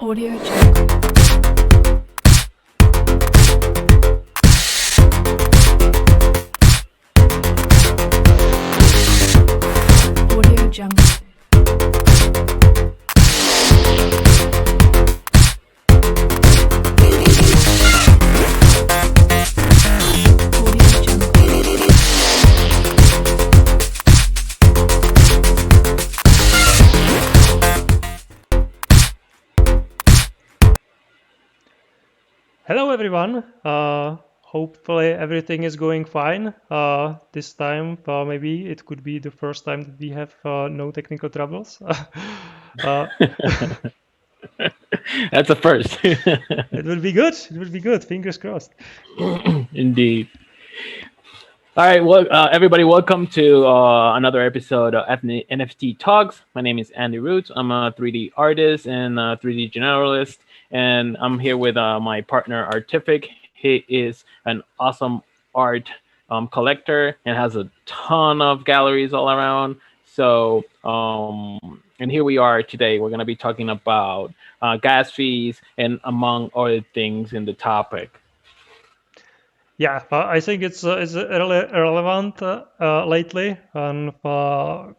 Audio Jungle. Audio Jungle. Audio Jungle. Hello everyone. Hopefully everything is going fine. This time, maybe it could be the first time that we have no technical troubles. uh, That's a first. it will be good. It will be good. Fingers crossed. Indeed. All right, well, everybody, welcome to another episode of NFT Talks. My name is Andy Roots. I'm a 3D artist and a 3D generalist, and I'm here with my partner, Artific. He is an awesome art collector and has a ton of galleries all around. And here we are today. We're going to be talking about gas fees and among other things in the topic. Yeah, I think it's really relevant lately, and well,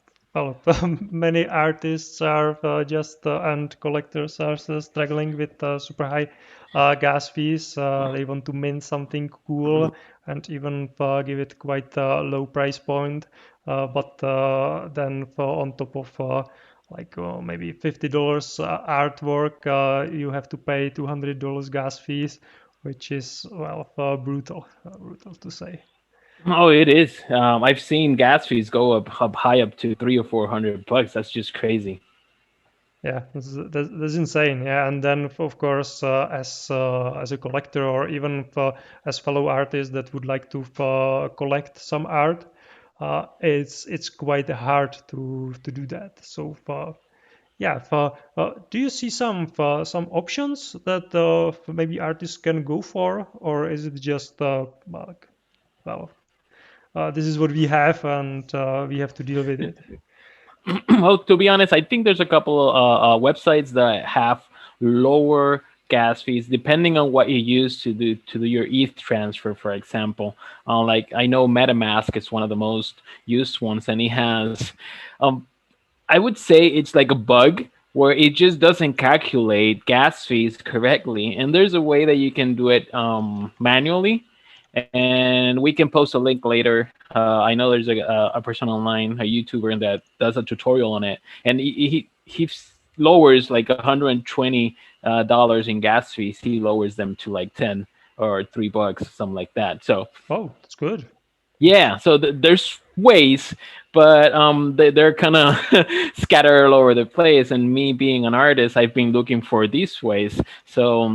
many artists are just and collectors are struggling with super high gas fees. They want to mint something cool and even give it quite a low price point, but then on top of maybe $50 artwork, you have to pay $200 gas fees, which is well brutal to say. Oh, it is. I've seen gas fees go up high up to 300 or 400 bucks. That's just crazy. Yeah, that's insane. Yeah, and then of course, as a collector or even as fellow artists that would like to collect some art, it's quite hard to do that. So yeah, do you see some options that maybe artists can go for, or is it just well, this is what we have and we have to deal with it? Well, to be honest, I think there's a couple websites that have lower gas fees depending on what you use to do your ETH transfer, for example. Like I know MetaMask is one of the most used ones, and it has, um, I would say it's like a bug where it just doesn't calculate gas fees correctly. And there's a way that you can do it manually. And we can post a link later. I know there's a person online, a YouTuber, that does a tutorial on it. And he lowers like $120 in gas fees. He lowers them to like 10 or $3, something like that. So Oh, that's good. yeah, so there's ways, but they're kind of scattered all over the place. And me being an artist, I've been looking for these ways. So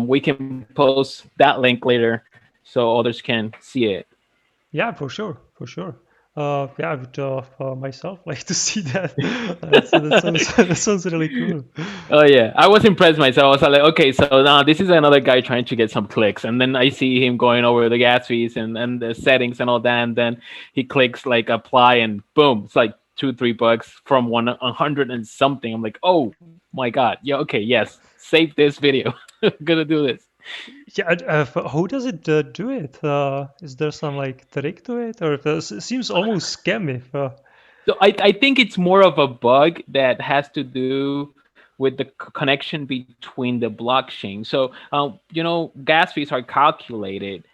we can post that link later so others can see it. Yeah, for sure. Yeah, I would myself like to see that. That sounds that sounds really cool. Oh yeah, I was impressed myself. I was like, okay, so now this is another guy trying to get some clicks, and then I see him going over the gas fees and the settings and all that, and then he clicks like apply, and boom, it's like 2 3 bucks from 100 and something. I'm like, oh my god, yeah, okay, yes, save this video. I'm gonna do this. Yeah, how does it do it? Is there some like trick to it, or it seems almost scammy? So I think it's more of a bug that has to do with the connection between the blockchain. So gas fees are calculated,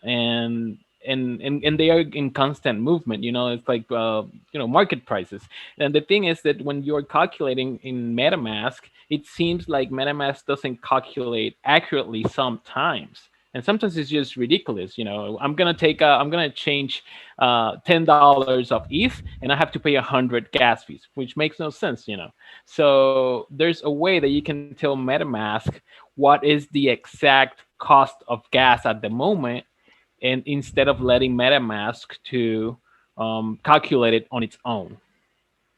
and and they are in constant movement. It's like market prices. And the thing is that when you're calculating in MetaMask, it seems like MetaMask doesn't calculate accurately sometimes. And sometimes it's just ridiculous. I'm gonna change $10 of ETH, and I have to pay 100 gas fees, which makes no sense. So there's a way that you can tell MetaMask what is the exact cost of gas at the moment, and instead of letting MetaMask to calculate it on its own.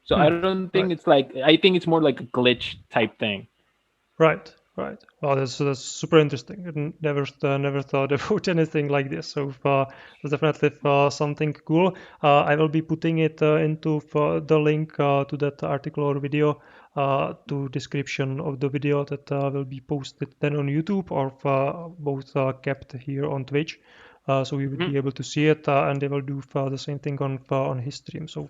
So I don't think Right, I think it's more like a glitch type thing. right, right. Well, that's super interesting. Never thought about anything like this. So that's definitely something cool. I will be putting it into the link to that article or video to description of the video that will be posted then on YouTube, or both kept here on Twitch. So we would Mhm. be able to see it, and they will do the same thing on his stream. So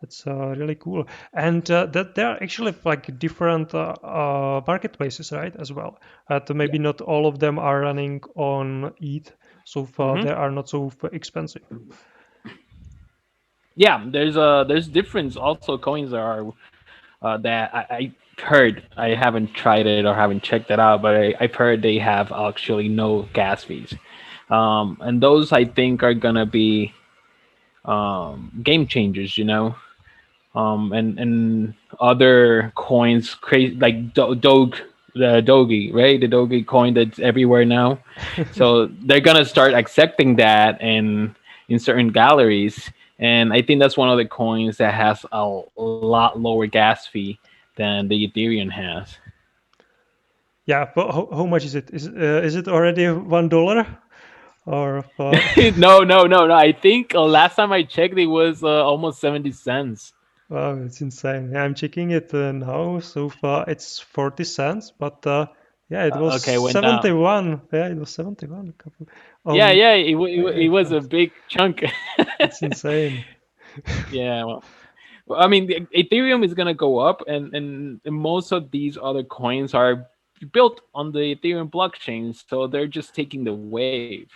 that's really cool. And that there are actually like different marketplaces, right, as well. Yeah. Maybe not all of them are running on ETH, so Mhm. they are not so expensive. Yeah, there's different also coins that are that I heard. I haven't tried it or haven't checked it out, but I've heard they have actually no gas fees, and those I think are gonna be game changers. And other coins crazy like Doge, the Doge, right? The Doge coin that's everywhere now. So they're gonna start accepting that in certain galleries, and I think that's one of the coins that has a lot lower gas fee than the Ethereum has. Yeah, but how much is it? Is it already $1 or? No. I think last time I checked, it was almost 70 cents. Wow, it's insane. Yeah, I'm checking it now. So far, it's 40 cents, but yeah, it was Okay, went down. 71. Yeah, it was 71. A couple. Yeah, Um, yeah, yeah, it was a big chunk. it's insane. Yeah, well, I mean, the Ethereum is gonna go up, and most of these other coins are built on the Ethereum blockchain, so they're just taking the wave.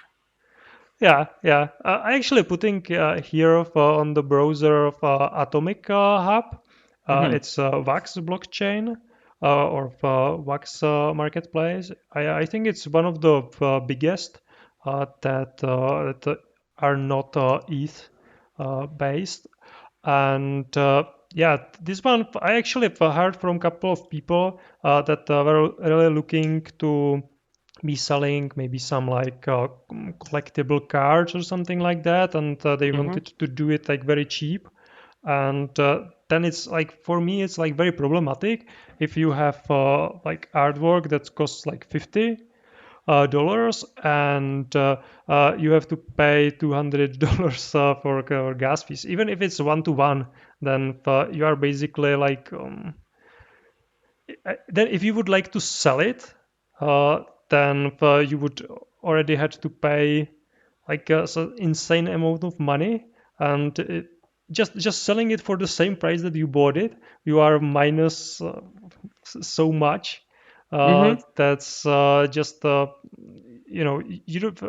Yeah, yeah. I actually putting here on the browser of Atomic Hub. Hmm. It's Wax blockchain or Wax marketplace. I think it's one of the biggest that are not ETH based. And yeah, this one I actually heard from a couple of people that were really looking to be selling maybe some like collectible cards or something like that, and they Hmm. wanted to do it like very cheap. And then it's like for me it's like very problematic if you have like artwork that costs like $50, and you have to pay $200 for gas fees, even if it's one to one. Then you are basically like then if you would like to sell it, then you would already had to pay like so insane amount of money, and just selling it for the same price that you bought it, you are minus so much. Hmm. That's just you don't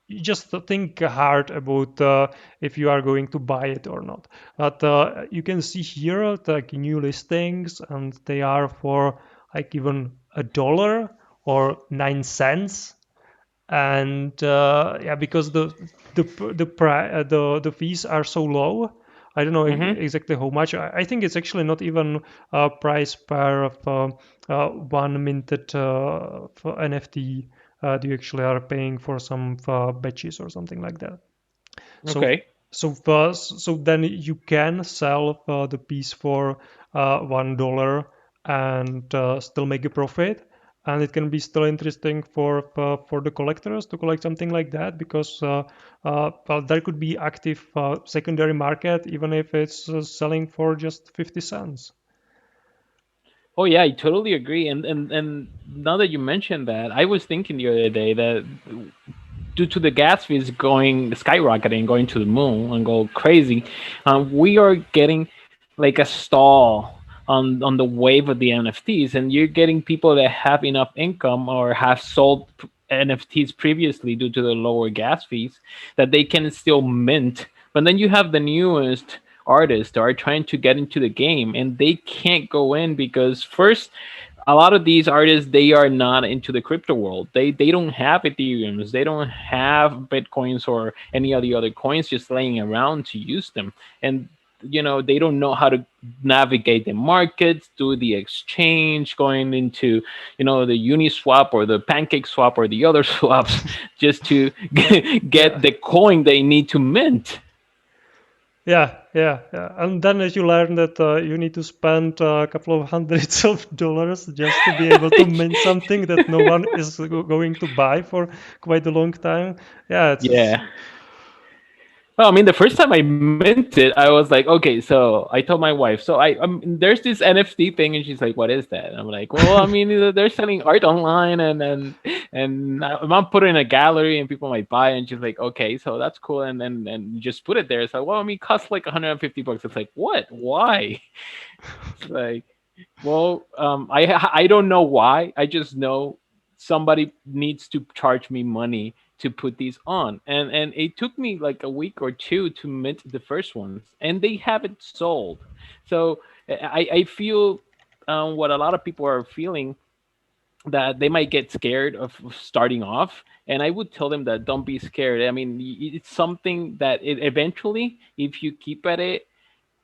you just think hard about if you are going to buy it or not. But you can see here like new listings, and they are for like even $1 or 9 cents. And yeah, because the fees are so low. I don't know Hmm. exactly how much. I think it's actually not even a price per of one minted for NFT. You actually are paying for some batches or something like that. So Okay. so then you can sell the piece for $1 and still make a profit, and it can be still interesting for the collectors to collect something like that, because well, there could be active secondary market even if it's selling for just 50 cents. Oh yeah, I totally agree. And now that you mentioned that, I was thinking the other day that due to the gas fees going skyrocketing, going to the moon and go crazy, we are getting like a stall on the wave of the NFTs, and you're getting people that have enough income or have sold NFTs previously due to the lower gas fees that they can still mint. But then you have the newest artists that are trying to get into the game and they can't go in because first a lot of these artists they are not into the crypto world. They don't have Ethereums, they don't have Bitcoins or any of the other coins just laying around to use them. And they don't know how to navigate the markets, do the exchange, going into the Uniswap or the Pancake Swap or the other swaps just to Yeah. get the coin they need to mint. Yeah. And then as you learn that you need to spend a couple of hundreds of dollars just to be able to mint something that no one is going to buy for quite a long time. Yeah, it's Yeah. Well, I mean, the first time I meant it, I was like, okay, so I told my wife, so there's this NFT thing, and she's like, what is that? And I'm like, well, I mean, they're selling art online, and I'm putting in a gallery, and people might buy, and she's like, okay, so that's cool, and you just put it there. So, well, I mean, it costs like 150 bucks. It's like, what? Why? It's like, well, I don't know why. I just know somebody needs to charge me money to put these on, and it took me like a week or two to mint the first ones, and they haven't sold. So I feel what a lot of people are feeling, that they might get scared of starting off, and I would tell them that don't be scared. I mean, it's something that it eventually, if you keep at it,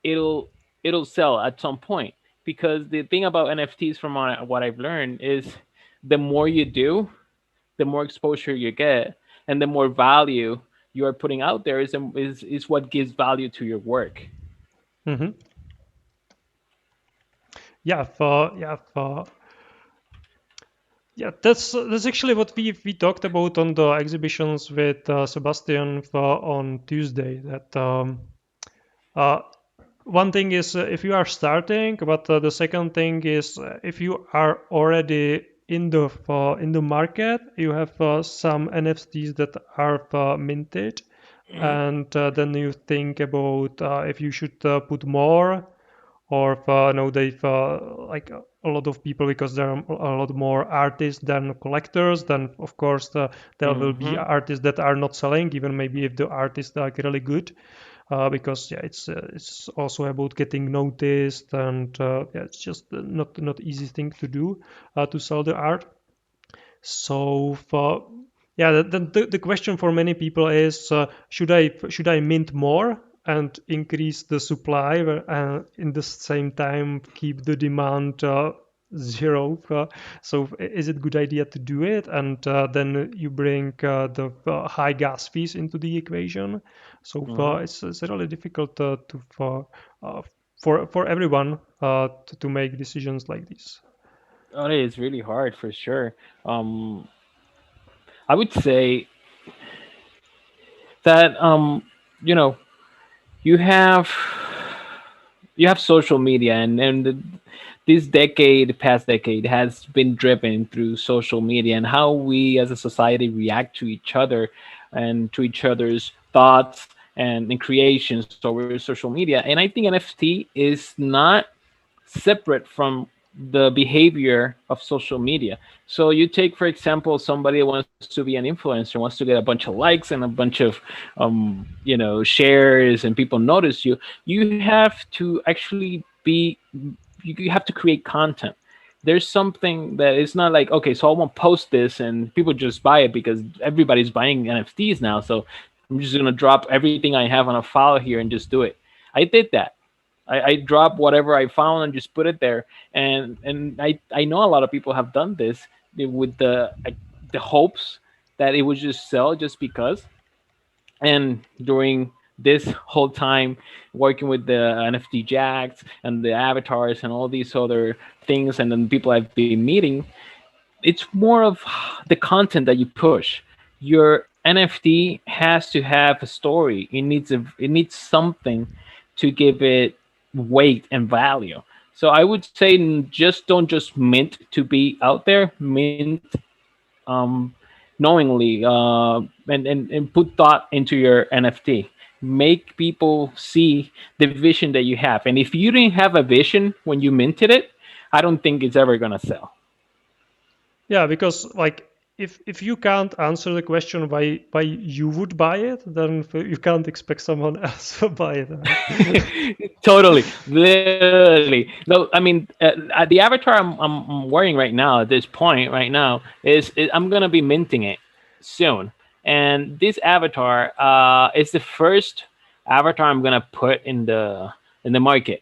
it'll it'll sell at some point. Because the thing about NFTs, from what I've learned, is the more you do, the more exposure you get, and the more value you are putting out there is what gives value to your work. Hmm. Yeah, that's actually what we talked about on the exhibitions with Sebastian on Tuesday. That uh, one thing is if you are starting, but the second thing is if you are already in the market, you have some NFTs that are minted, and then you think about if you should put more, or nowadays like a lot of people, because there are a lot more artists than collectors, then of course there will be Hmm. artists that are not selling, even maybe if the artists are really good, because yeah, it's also about getting noticed, and yeah, it's just not easy thing to do, to sell the art. So for yeah, the question for many people is should I mint more and increase the supply, in the same time keep the demand zero? So is it good idea to do it, and then you bring the high gas fees into the equation? So Hmm. it's really difficult uh, for everyone to make decisions like this. Oh, it is really hard for sure. um I would say that you know, you have you have social media, this decade, past decade, has been driven through social media, and how we as a society react to each other and to each other's thoughts and creations over social media. And I think NFT is not separate from the behavior of social media. So you take, for example, somebody who wants to be an influencer, wants to get a bunch of likes and a bunch of shares, and people notice you. You have to actually be, you have to create content. There's something that it's not like, okay, so I won't post this and people just buy it because everybody's buying NFTs now. So I'm just gonna drop everything I have on a file here and just do it. I did that. I drop whatever I found and just put it there. And I know a lot of people have done this with the hopes that it would just sell just because. And during this whole time working with the NFT jacks and the avatars and all these other things, and then people I've been meeting, it's more of the content that you push. Your NFT has to have a story. It needs something to give it weight and value. So I would say, just don't just mint to be out there. Mint um, knowingly, and put thought into your NFT. Make people see the vision that you have. And if you didn't have a vision when you minted it, I don't think it's ever gonna sell. Yeah, because like if you can't answer the question why you would buy it, then you can't expect someone else to buy it, right? Totally, literally. No, I mean, the avatar I'm wearing right now at this point right now is I'm gonna be minting it soon, and this avatar is the first avatar I'm gonna put in the market.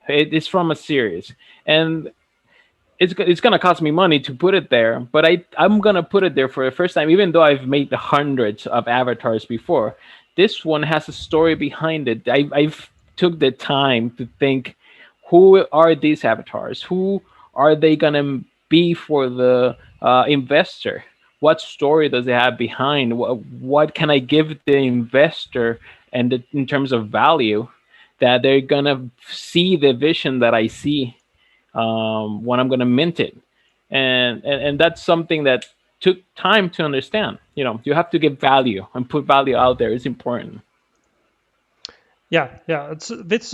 It's from a series, and it's gonna cost me money to put it there, but I'm gonna put it there for the first time, even though I've made the hundreds of avatars before. This one has a story behind it. I've took the time to think, who are these avatars? Who are they gonna be for the investor? what story does it have behind? What can I give the investor and in terms of value that they're gonna see the vision that I see when I'm gonna mint it, and that's something that took time to understand. You have to give value and put value out there. It's important. Yeah. It's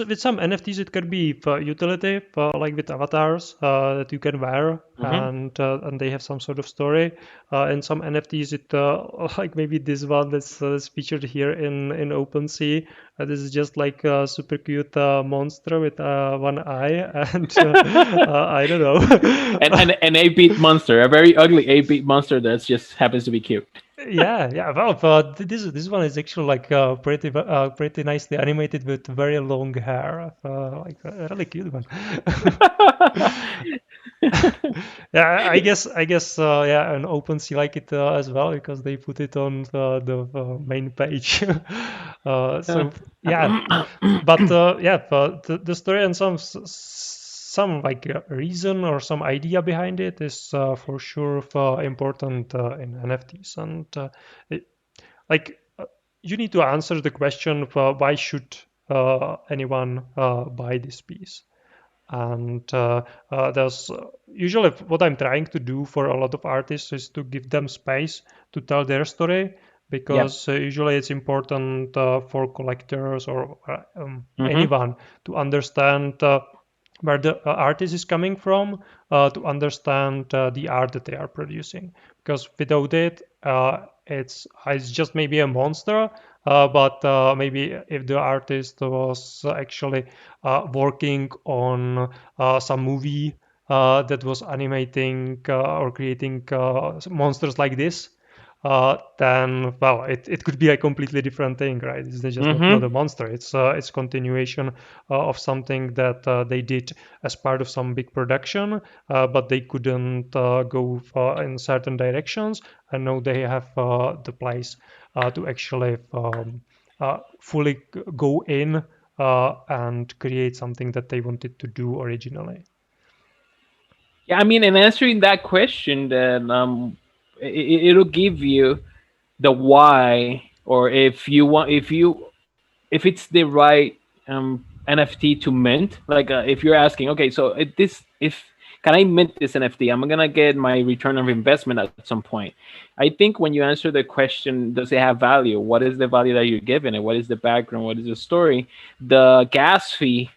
with some NFTs it could be for utility, for like with avatars that you can wear, Hmm. and they have some sort of story. And some NFTs it like maybe this one that's featured here in OpenSea. This is just like a super cute monster with one eye, and I don't and, know. and an 8-bit monster, a very ugly 8-bit monster that just happens to be cute. Yeah. Well, but this one is actually like pretty nicely animated with very long hair, like a really cute one. Yeah, I guess yeah, and OpenSea like it as well because they put it on the main page. So yeah, but yeah, but the story and some like reason or some idea behind it is for sure important in NFTs, and it, like you need to answer the question why should anyone buy this piece. And there's usually what I'm trying to do for a lot of artists is to give them space to tell their story, Yep. because usually it's important for collectors or Hmm. anyone to understand where the artist is coming from, to understand the art that they are producing, because without it it's just maybe a monster, but maybe if the artist was actually working on some movie that was animating or creating monsters like this, then well, it could be a completely different thing, right? It's just not a Hmm. monster. It's continuation of something that they did as part of some big production, but they couldn't go in certain directions, and now they have the place to actually fully go in and create something that they wanted to do originally. Yeah, I mean, in answering that question, then it'll give you the why, or if it's the right NFT to mint. Like if you're asking, okay, so if can I mint this NFT? I'm gonna get my return of investment at some point. I think when you answer the question, does it have value? What is the value that you're giving it? What is the background? What is the story? The gas fee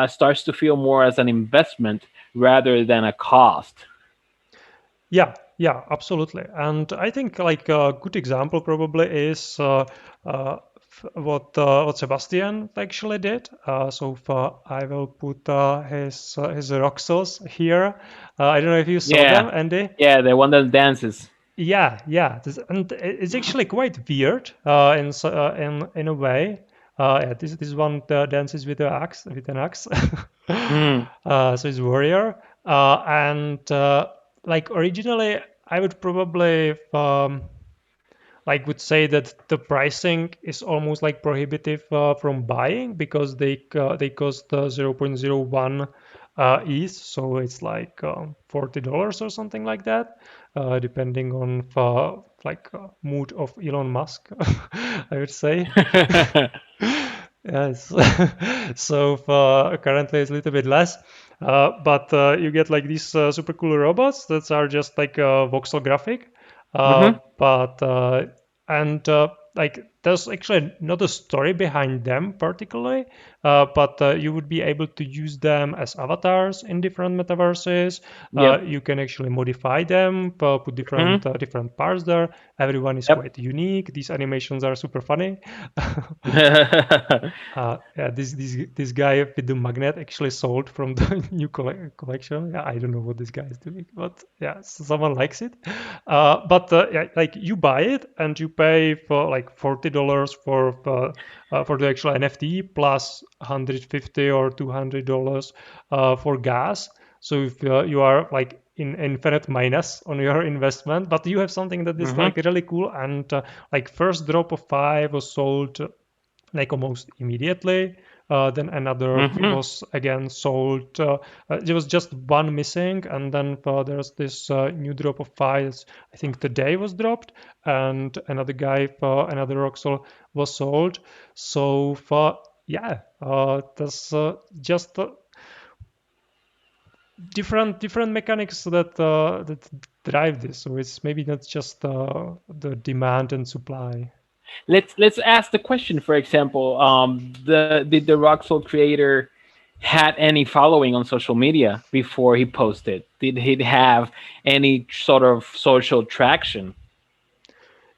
starts to feel more as an investment rather than a cost. Yeah, absolutely. And I think like a good example probably is what Sebastian actually did. So I will put his Roxos here. I don't know if you saw them, Yeah, Andy. yeah, the one that dances. Yeah. And it's actually quite weird in a way. Yeah, this one dances with an axe. Mm. So it's warrior. And like originally, I would probably like would say that the pricing is almost like prohibitive from buying, because they cost 0.01 ETH, so it's like $40 or something like that, depending on like mood of Elon Musk, I would say. Yes. So currently it's a little bit less, but you get like these super cool robots that are just like voxel graphic, Hmm. but and like there's actually not a story behind them particularly, but you would be able to use them as avatars in different metaverses. Yep. You can actually modify them, put Hmm. different parts there. Everyone is Yep. quite unique. These animations are super funny. Yeah, this guy with the magnet actually sold from the new collection. Yeah, I don't know what this guy is doing, but yeah, someone likes it. But yeah, like you buy it and you pay for like $40 for the actual NFT plus 150 or $200 for gas. So if you are like in infinite minus on your investment, but you have something that is Hmm. like really cool, and like first drop of five was sold like almost immediately. then another Hmm. was again sold. There was just one missing, and then there's this new drop of files. I think today was dropped, and another guy for another Roxel was sold. So for yeah, there's just different mechanics that drive this. So it's maybe not just the demand and supply. Let's ask the question. For example, did the Roxel creator had any following on social media before he posted? Did he have any sort of social traction?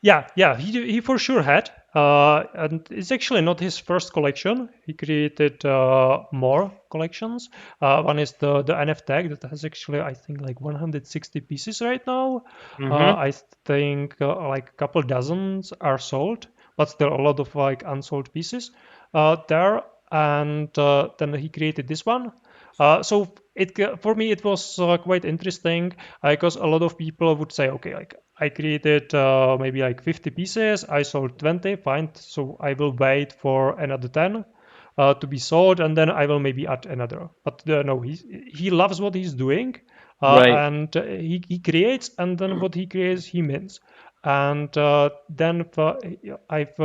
Yeah, he for sure had. And it's actually not his first collection. He created more collections. One is the NF tag that has actually, I think, like 160 pieces right now. Hmm. I think like a couple dozens are sold, but still a lot of like unsold pieces there. And then he created this one. So it for me it was quite interesting because a lot of people would say, okay, like I created maybe like 50 pieces, I sold 20, fine, so I will wait for another 10 to be sold, and then I will maybe add another. But no, he loves what he's doing, Right. and he creates, and then what he creates he mints. And then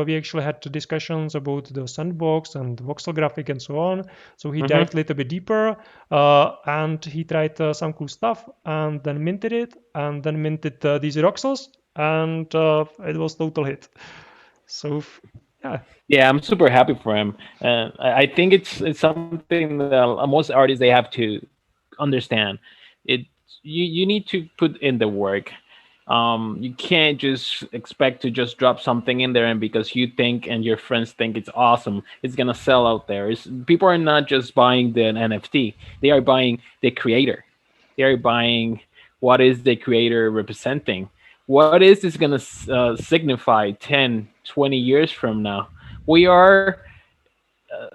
we actually had discussions about the sandbox and voxel graphic and so on. So he Hmm. dived a little bit deeper, and he tried some cool stuff, and then minted it, and then minted these roxels, and it was total hit. So yeah, Yeah, I'm super happy for him. I think it's something that most artists they have to understand. It you need to put in the work. You can't just expect to just drop something in there and because you think and your friends think it's awesome, it's gonna sell out there. People are not just buying the NFT; they are buying the creator. They are buying what is the creator representing. What is this gonna signify 10, 20 years from now? We are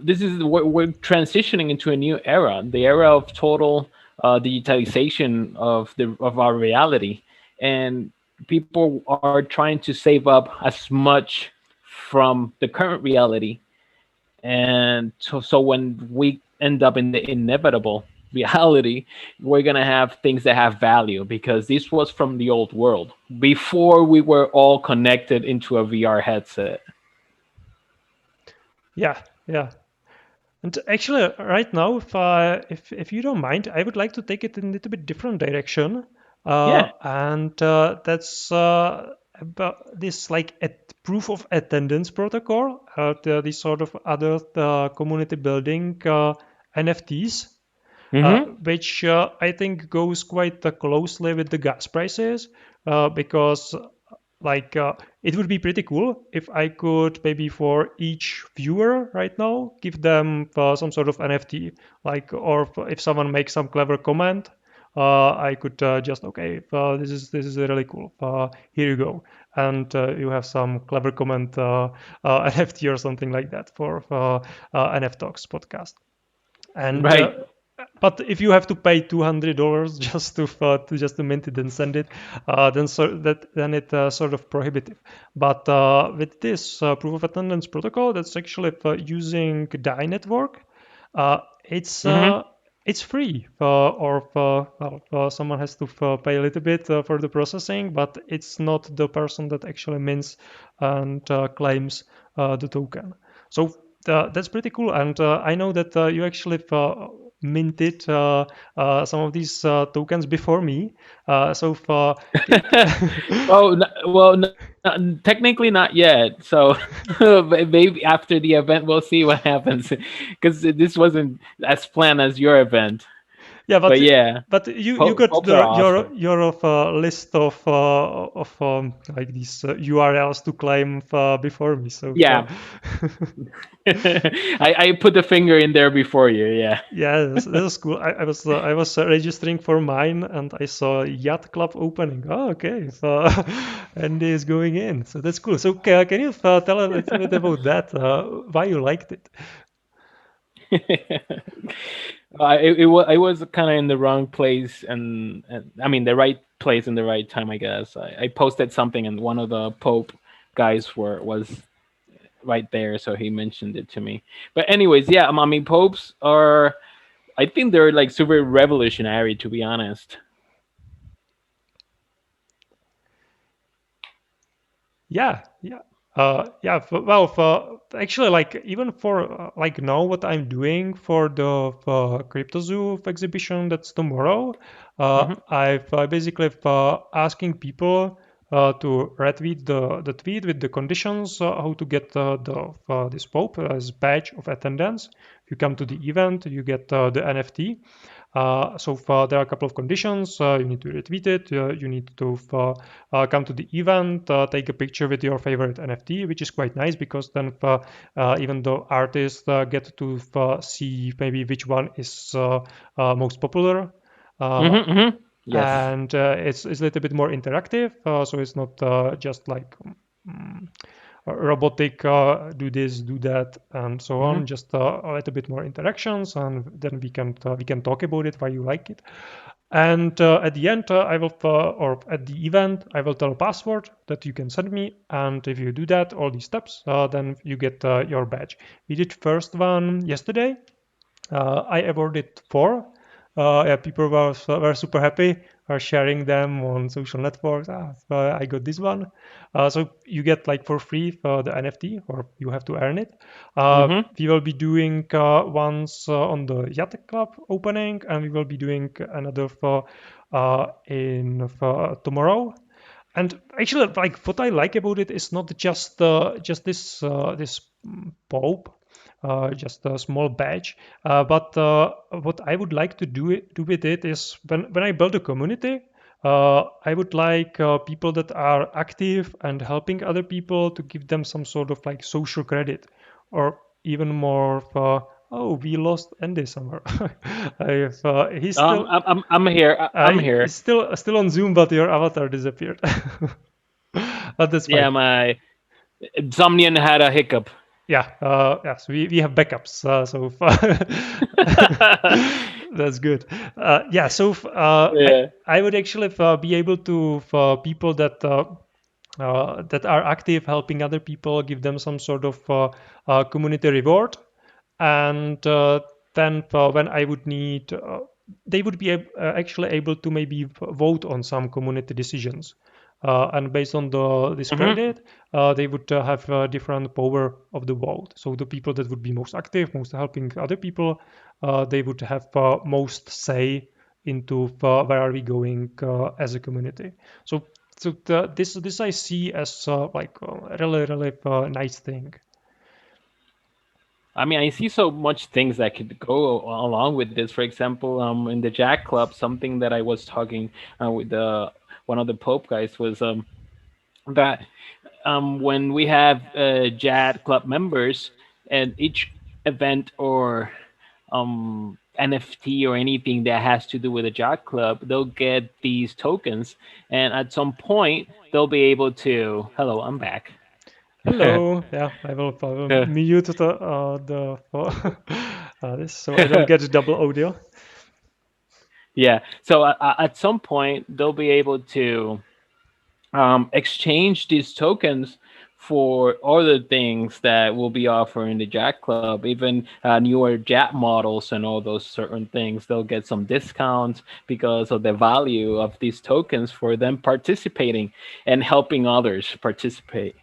this is we're transitioning into a new era, the era of total digitalization of our reality, and people are trying to save up as much from the current reality, and so when we end up in the inevitable reality, we're gonna have things that have value because this was from the old world before we were all connected into a VR headset. yeah, yeah. And actually, right now, if you don't mind, I would like to take it in a little bit different direction, Yeah. and that's about this like a proof of attendance protocol, this sort of other community building NFTs, Mm-hmm. which I think goes quite closely with the gas prices, because like it would be pretty cool if I could maybe for each viewer right now give them some sort of NFT, like, or if someone makes some clever comment, I could just okay, this is really cool. Here you go, and you have some clever comment NFT or something like that for NFTalks podcast. And Right. but if you have to pay $200 just to mint it and send it, then it sort of prohibitive. But with this proof of attendance protocol, that's actually using DAI network. Uh, it's Mm-hmm. uh, it's free, or well, someone has to pay a little bit for the processing, but it's not the person that actually mints and claims the token. So that's pretty cool, and I know that you actually minted some of these tokens before me. So far, Oh, technically not yet. So maybe after the event, we'll see what happens. Because this wasn't as planned as your event. yeah, But yeah, but you got popes are the awesome. your list of like these URLs to claim before me. So Yeah, I put the finger in there before you. Yeah. yeah, this is cool. I was registering for mine, and I saw Yacht Club opening. Oh, okay. So Andy is going in. So that's cool. So can you tell a little bit about that? Why you liked it? I was kind of in the wrong place, and I mean the right place in the right time, I guess. I posted something, and one of the Pope guys was right there, so he mentioned it to me. But anyways, yeah, I mean, popes are, I think they're like super revolutionary, to be honest. Yeah, yeah. Yeah, well, actually, like even for like now, what I'm doing for the Crypto Zoo exhibition that's tomorrow, Hmm. I've basically asking people to retweet the tweet with the conditions how to get the this Pope as badge of attendance. If you come to the event, you get the NFT. So there are a couple of conditions. You need to retweet it. You need to come to the event, take a picture with your favorite NFT, which is quite nice because then even the artists get to see maybe which one is most popular. Uh, Hmm. Hmm. Yes. and it's a little bit more interactive, so it's not just like mm, robotic, do this, do that, and so Hmm. on. Just a little bit more interactions, and then we can talk about it why you like it. And at the end, I will, or at the event, I will tell a password that you can send me. And if you do that, all these steps, then you get your badge. We did first one yesterday. I awarded four. Yeah, people were super happy, are sharing them on social networks. I got this one. So you get like for free the NFT, or you have to earn it. Hmm. We will be doing once on the Yacht Club opening, and we will be doing another for in for tomorrow. And actually, like what I like about it is not just this Pope, just a small badge. But what I would like to do with it is when I build a community, I would like people that are active and helping other people to give them some sort of like social credit, or even more for, oh, we lost Andy somewhere. He's still I'm here. I'm he's here. still on Zoom, but your avatar disappeared. But that's fine. Yeah, my Zomnian had a hiccup. Yeah, yes, we have backups, so that's good. Yeah, so Yeah. I would actually be able to for people that are active, helping other people, give them some sort of community reward, and then when I would need, they would be actually able to maybe vote on some community decisions. And based on this Hmm. credit, they would have different power of the vote. So the people that would be most active, most helping other people, they would have most say into where are we going as a community. So this I see as like a really nice thing. I mean, I see so much things that could go along with this. For example, in the Jack Club, something that I was talking with one of the Pope guys was that when we have JAD club members and each event or NFT or anything that has to do with a JAD club, they'll get these tokens, and at some point they'll be able to. Hello, I'm back. Hello. Yeah, I will mute the this so I don't get double audio. Yeah. So at some point they'll be able to exchange these tokens for other things that will be offered in the Jack Club, even newer Jack models and all those certain things. They'll get some discounts because of the value of these tokens for them participating and helping others participate.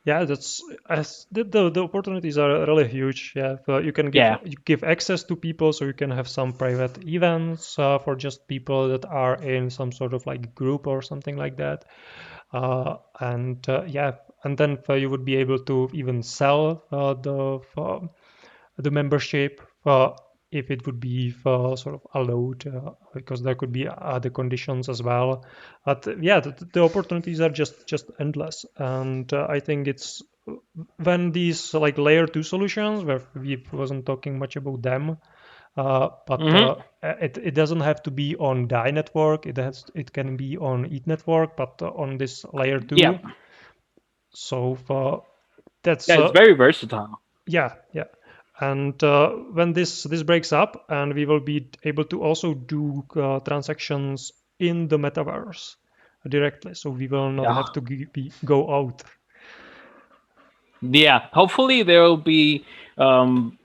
Yeah, that's as the opportunities are really huge. Yeah, you can Yeah. give access to people, so you can have some private events for just people that are in some sort of like group or something like that. And yeah, and then you would be able to even sell the membership if it would be sort of allowed, because there could be other conditions as well. But yeah, the opportunities are just endless, and I think it's when these like layer two solutions, where we wasn't talking much about them, but Hmm. it doesn't have to be on DAI network. It can be on ETH network, but on this layer Yeah. two. So that's Yeah, it's very versatile. yeah, yeah. And when this breaks up, and we will be able to also do transactions in the metaverse directly, so we will not Yeah. have to go out. Yeah, hopefully there will be um,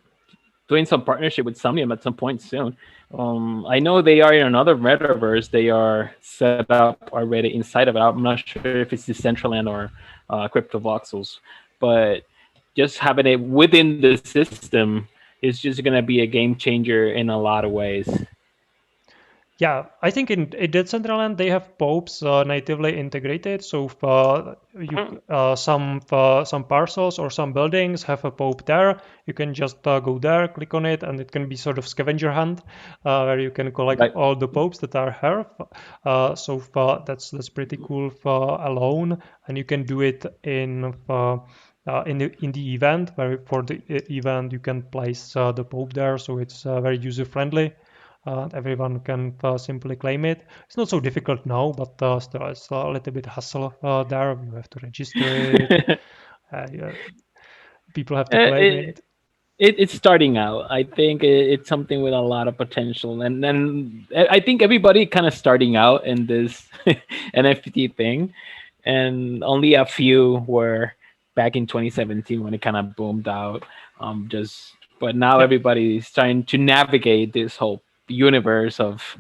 doing some partnership with Somnium at some point soon. I know they are in another metaverse. They are set up already inside of it. I'm not sure if it's Decentraland or Crypto Voxels, but just having it within the system is just going to be a game changer in a lot of ways. Yeah, I think in Decentraland they have popes natively integrated. So you Mhm. some parcels or some buildings have a pope there. You can just go there, click on it, and it can be sort of scavenger hunt where you can collect Right. all the popes that are here. So that's pretty cool for alone, and you can do it in the event where for the event you can place the pope there, so it's very user friendly. Everyone can simply claim it. It's not so difficult now, but still it's a little bit hassle there. You have to register it. Yeah, people have to claim it, it. it's starting out. I think it's something with a lot of potential, and then I think everybody kind of starting out in this NFT thing, and only a few were back in 2017 when it kind of boomed out. Just but now Yeah, everybody's trying to navigate this whole universe of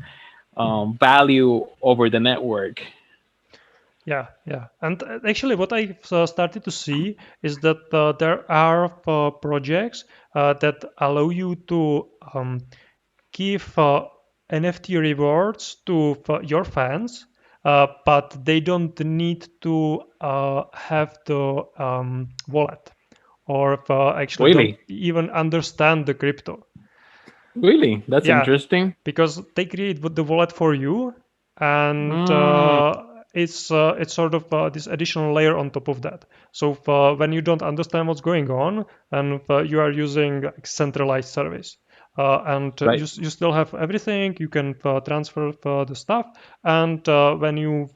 value over the network. yeah. And actually, what I started to see is that there are projects that allow you to give NFT rewards to your fans, but they don't need to have the wallet or actually don't Really, even understand the crypto. really, that's Yeah, interesting. because they create the wallet for you, and Mm, it's sort of this additional layer on top of that. So when you don't understand what's going on, and you are using like, centralized service, and right. you still have everything, you can transfer the stuff, and when you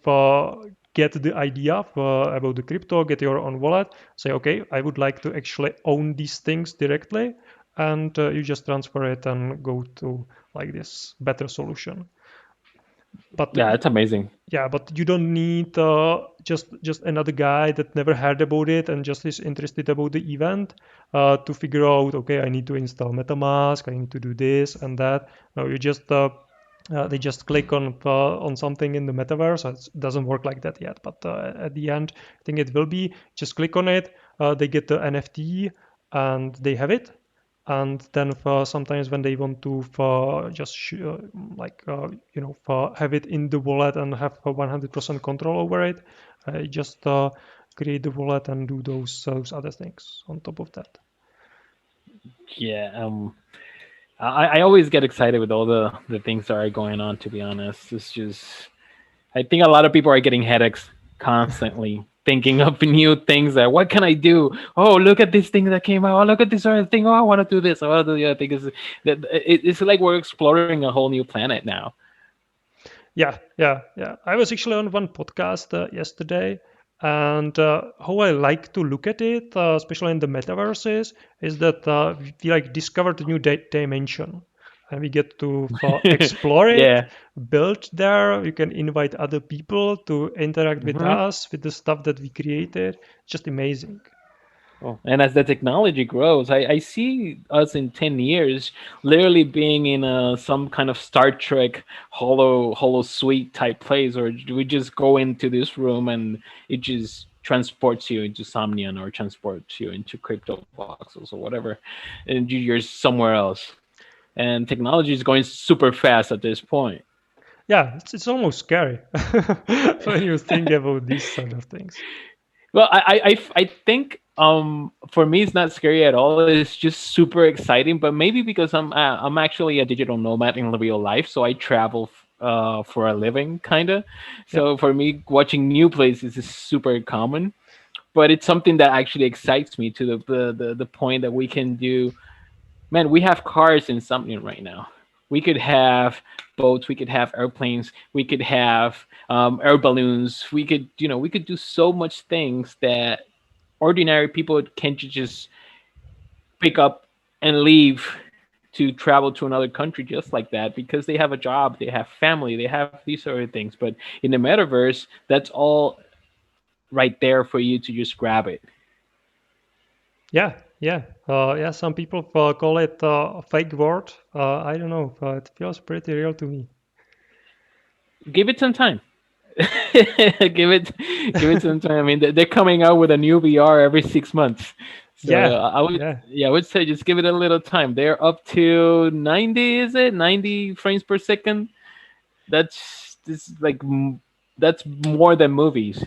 get the idea about the crypto, get your own wallet, say, okay, I would like to actually own these things directly, and you just transfer it and go to like this better solution. But Yeah, it's amazing. yeah, but you don't need just another guy that never heard about it and just is interested about the event to figure out, okay, I need to install MetaMask, I need to do this and that. No, you just they just click on something in the metaverse. It doesn't work like that yet, but at the end, I think it will be. Just click on it. They get the NFT and they have it. And then for sometimes when they want to for just like for have it in the wallet and have 100% control over it, just create the wallet and do those other things on top of that. Yeah. I always get excited with all the things that are going on. To be honest, it's just I think a lot of people are getting headaches constantly thinking of new things. That what can I do? Oh, look at this thing that came out. Oh, look at this other thing. Oh, I want to do this. I want to do the other thing. It's like we're exploring a whole new planet now. Yeah. I was actually on one podcast yesterday, and how I like to look at it, especially in the metaverses, is that we like discovered a new dimension, and we get to explore it, Yeah. build there. You can invite other people to interact with Hmm. us with the stuff that we created. Just amazing. Oh, and as the technology grows, I see us in 10 years literally being in some kind of Star Trek hollow suite type place, or we just go into this room and it just transports you into Somnian or transports you into crypto voxels or whatever, and you're somewhere else. And technology is going super fast at this point. Yeah, it's almost scary when you think about these sort of things. Well, I think for me it's not scary at all. It's just super exciting. But maybe because I'm actually a digital nomad in real life, so I travel for a living, kind of. Yeah. So for me, watching new places is super common. But it's something that actually excites me to the point that we can do. Man, we have cars in something right now. We could have boats, we could have airplanes, we could have air balloons. We could do so much things that ordinary people can't just pick up and leave to travel to another country just like that because they have a job, they have family, they have these sort of things. But in the metaverse, that's all right there for you to just grab it. Yeah. Some people call it fake word. I don't know. It feels pretty real to me. Give it some time. Give it some time. I mean, they're coming out with a new VR every 6 months. So Yeah, I would, yeah. yeah, I would say just give it a little time. They're up to 90, is it 90 frames per second? That's this is like that's more than movies.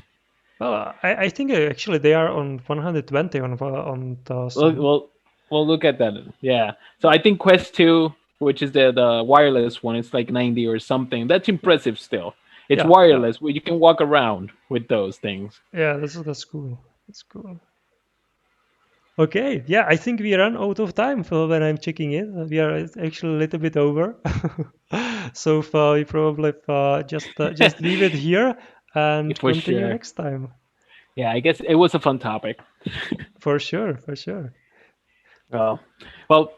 Well, I think actually they are on 120 on Well, some. well, well, look at that. Yeah. So I think Quest 2, which is the wireless one, it's like 90 or something. That's impressive still. It's Yeah, yeah, wireless. You can walk around with those things. yeah. That's cool. That's cool. Okay, yeah, I think we run out of time for when I'm checking it. We are actually a little bit over, so we probably just leave it here and For continue sure. next time. Yeah, I guess it was a fun topic. For sure, for sure. Well,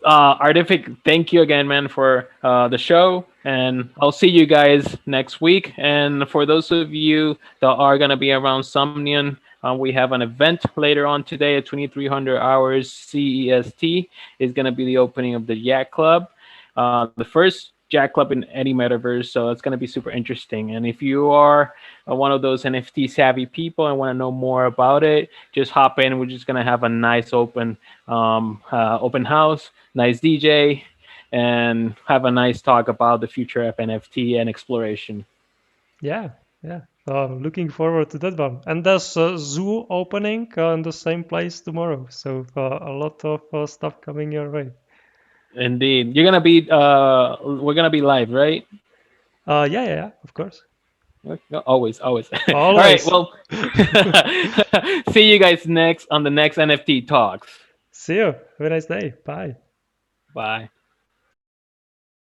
Artific, thank you again, man, for the show, and I'll see you guys next week. And for those of you that are gonna be around Somnian, we have an event later on today at 2300 hours CEST. Is gonna be the opening of the Yak Club, the first Jack Club in any metaverse. So it's gonna be super interesting. And if you are one of those NFT savvy people and want to know more about it, just hop in. We're just gonna have a nice open house, nice DJ, and have a nice talk about the future of NFT and exploration. Yeah, yeah. Looking forward to that one. And there's a zoo opening in the same place tomorrow, so a lot of stuff coming your way. Indeed, we're gonna be live, right? Yeah, of course. Always, always. All right. Always. Well, see you guys next on the next NFT talks. See you. Have a nice day. Bye. Bye.